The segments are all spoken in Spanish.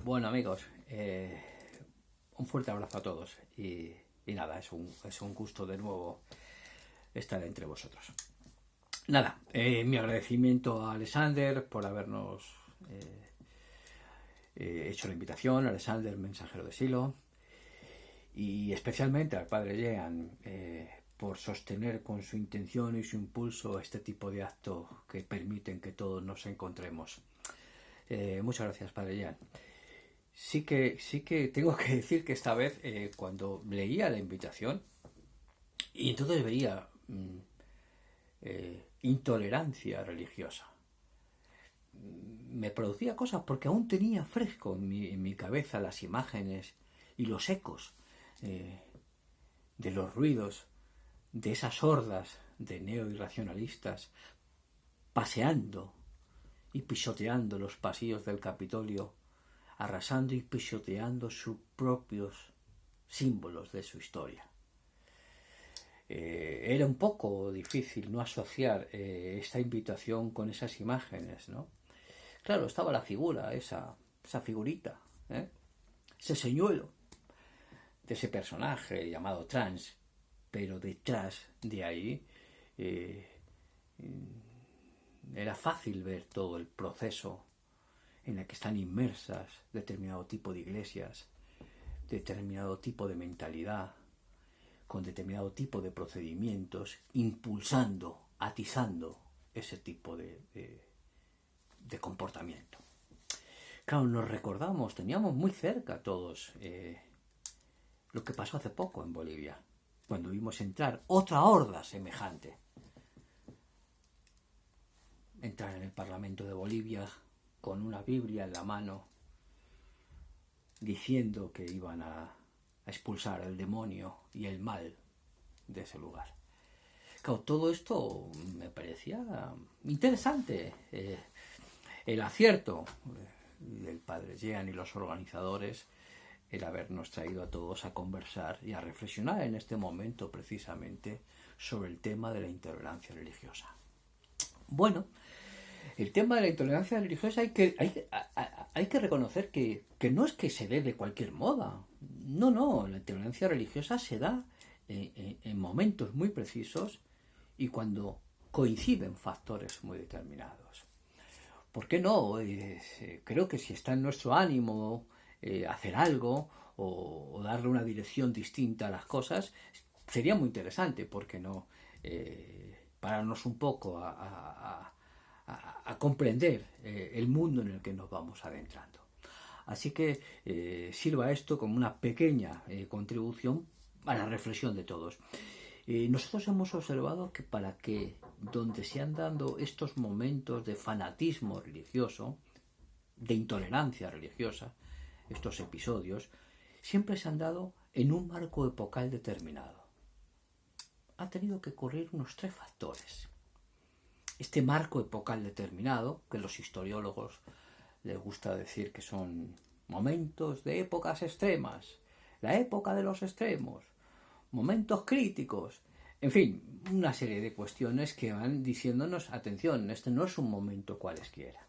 Bueno, amigos, un fuerte abrazo a todos y nada, es un gusto de nuevo estar entre vosotros. Nada, mi agradecimiento a Alexander por habernos hecho la invitación, Alexander, mensajero de Silo, y especialmente al padre Jean por sostener con su intención y su impulso este tipo de actos que permiten que todos nos encontremos. Muchas gracias, padre Jean. Sí que tengo que decir que esta vez cuando leía la invitación y entonces veía intolerancia religiosa, me producía cosas porque aún tenía fresco en mi cabeza las imágenes y los ecos de los ruidos de esas hordas de neoirracionalistas paseando y pisoteando los pasillos del Capitolio, arrasando y pisoteando sus propios símbolos de su historia. Era un poco difícil no asociar esta invitación con esas imágenes, ¿no? Claro, estaba la figura, esa figurita, ese señuelo de ese personaje llamado Trans, pero detrás de ahí era fácil ver todo el proceso en el que están inmersas determinado tipo de iglesias, determinado tipo de mentalidad, con determinado tipo de procedimientos, impulsando, atizando ese tipo de comportamiento. Claro, nos recordamos, teníamos muy cerca todos lo que pasó hace poco en Bolivia, cuando vimos entrar otra horda semejante. Entrar en el Parlamento de Bolivia con una Biblia en la mano, diciendo que iban a expulsar el demonio y el mal de ese lugar. Claro, todo esto me parecía interesante. El acierto del padre Jean y los organizadores el habernos traído a todos a conversar y a reflexionar en este momento precisamente sobre el tema de la intolerancia religiosa. Bueno, el tema de la intolerancia religiosa hay que reconocer que no es que se dé de cualquier moda. No, la intolerancia religiosa se da en momentos muy precisos y cuando coinciden factores muy determinados. ¿Por qué no? Creo que si está en nuestro ánimo hacer algo o darle una dirección distinta a las cosas, sería muy interesante, ¿por qué no? Pararnos un poco a comprender el mundo en el que nos vamos adentrando. Así que sirva esto como una pequeña contribución a la reflexión de todos. Nosotros hemos observado que para que donde se han dado estos momentos de fanatismo religioso, de intolerancia religiosa, estos episodios, siempre se han dado en un marco epocal determinado. Ha tenido que ocurrir unos 3 factores. Este marco epocal determinado, que los historiólogos les gusta decir que son momentos de épocas extremas, la época de los extremos, momentos críticos, en fin, una serie de cuestiones que van diciéndonos, atención, este no es un momento cualesquiera.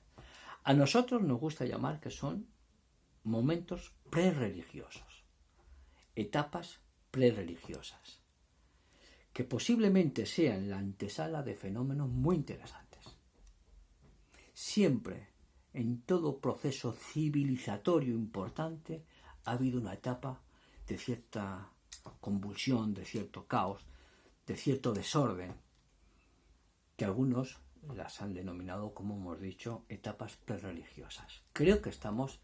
A nosotros nos gusta llamar que son momentos prerreligiosos, etapas prerreligiosas, que posiblemente sean la antesala de fenómenos muy interesantes. Siempre, en todo proceso civilizatorio importante, ha habido una etapa de cierta convulsión, de cierto caos, de cierto desorden, que algunos las han denominado, como hemos dicho, etapas prerreligiosas. Creo que estamos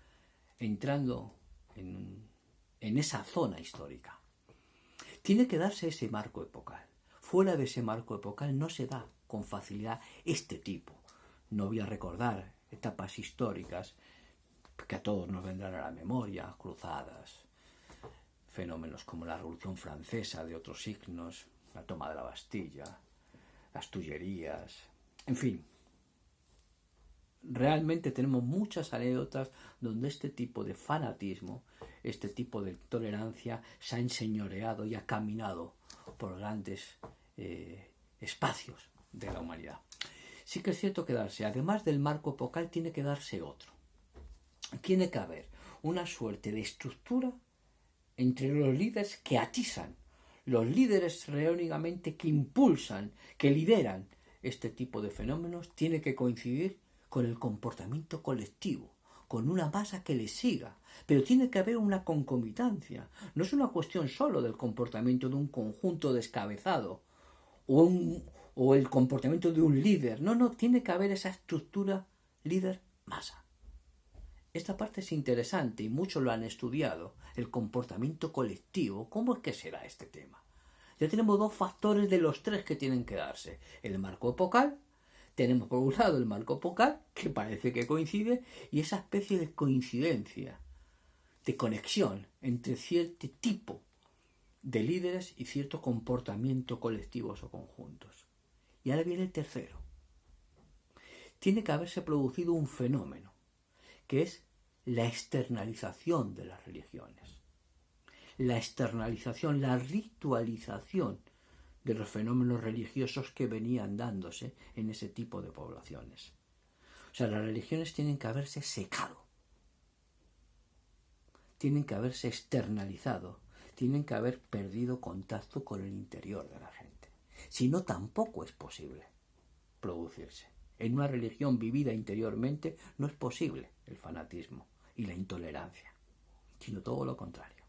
entrando en esa zona histórica. Tiene que darse ese marco epocal. Fuera de ese marco epocal no se da con facilidad este tipo. No voy a recordar etapas históricas que a todos nos vendrán a la memoria, cruzadas, fenómenos como la Revolución Francesa de otros signos, la toma de la Bastilla, las Tullerías, en fin. Realmente tenemos muchas anécdotas donde este tipo de fanatismo, este tipo de tolerancia se ha enseñoreado y ha caminado por grandes espacios de la humanidad. Sí que es cierto que darse, además del marco epocal, tiene que darse otro. Tiene que haber una suerte de estructura entre los líderes que atizan, los líderes reónicamente que impulsan, que lideran este tipo de fenómenos, tiene que coincidir con el comportamiento colectivo, con una masa que le siga, pero tiene que haber una concomitancia. No es una cuestión solo del comportamiento de un conjunto descabezado o el comportamiento de un líder. No, tiene que haber esa estructura líder-masa. Esta parte es interesante y muchos lo han estudiado, el comportamiento colectivo. ¿Cómo es que será este tema? Ya tenemos dos factores de los tres que tienen que darse. El marco epocal, tenemos por un lado el marco epocal, que parece que coincide, y esa especie de coincidencia, de conexión entre cierto tipo de líderes y cierto comportamiento colectivos o conjuntos. Y ahora viene el tercero. Tiene que haberse producido un fenómeno, que es la externalización de las religiones. La externalización, la ritualización de los fenómenos religiosos que venían dándose en ese tipo de poblaciones. O sea, las religiones tienen que haberse secado, tienen que haberse externalizado, tienen que haber perdido contacto con el interior de la gente. Si no, tampoco es posible producirse. En una religión vivida interiormente no es posible el fanatismo y la intolerancia, sino todo lo contrario.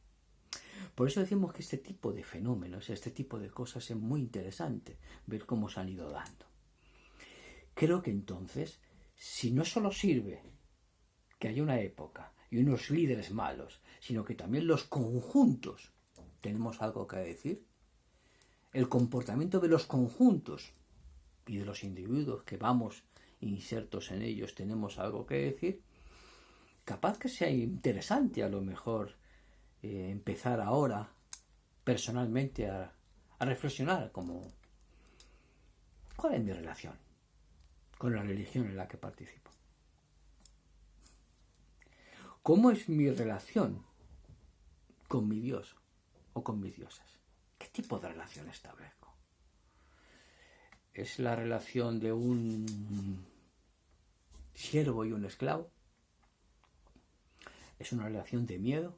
Por eso decimos que este tipo de fenómenos, este tipo de cosas es muy interesante ver cómo se han ido dando. Creo que entonces, si no solo sirve que haya una época y unos líderes malos, sino que también los conjuntos tenemos algo que decir, el comportamiento de los conjuntos y de los individuos que vamos insertos en ellos tenemos algo que decir, capaz que sea interesante a lo mejor empezar ahora personalmente a reflexionar como ¿cuál es mi relación con la religión en la que participo? ¿Cómo es mi relación con mi Dios o con mis dioses? ¿Qué tipo de relación establezco? ¿Es la relación de un siervo y un esclavo? ¿Es una relación de miedo?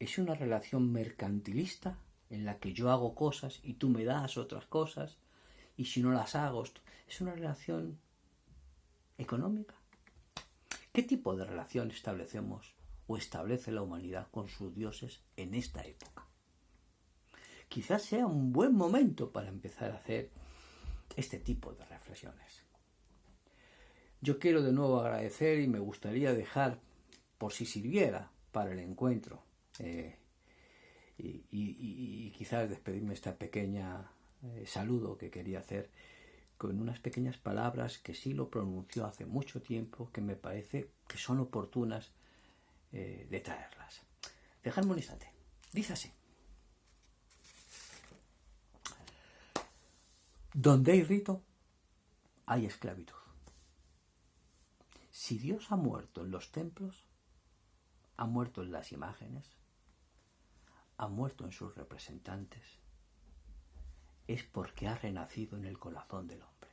¿Es una relación mercantilista en la que yo hago cosas y tú me das otras cosas y si no las hago? ¿Es una relación económica? ¿Qué tipo de relación establecemos o establece la humanidad con sus dioses en esta época? Quizás sea un buen momento para empezar a hacer este tipo de reflexiones. Yo quiero de nuevo agradecer y me gustaría dejar, por si sirviera para el encuentro, y quizás despedirme esta pequeña saludo que quería hacer con unas pequeñas palabras que sí lo pronunció hace mucho tiempo, que me parece que son oportunas de traerlas. Dejadme un instante. Dice así: donde hay rito, hay esclavitud. Si Dios ha muerto en los templos, ha muerto en las imágenes, ha muerto en sus representantes, es porque ha renacido en el corazón del hombre.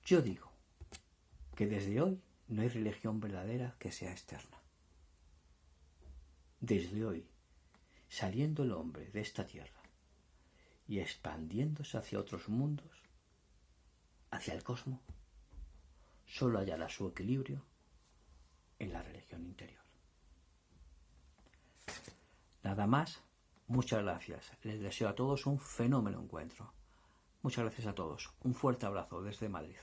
Yo digo que desde hoy no hay religión verdadera que sea externa. Desde hoy, saliendo el hombre de esta tierra y expandiéndose hacia otros mundos, hacia el cosmos, solo hallará su equilibrio en la religión interior. Nada más, muchas gracias. Les deseo a todos un fenómeno encuentro. Muchas gracias a todos. Un fuerte abrazo desde Madrid.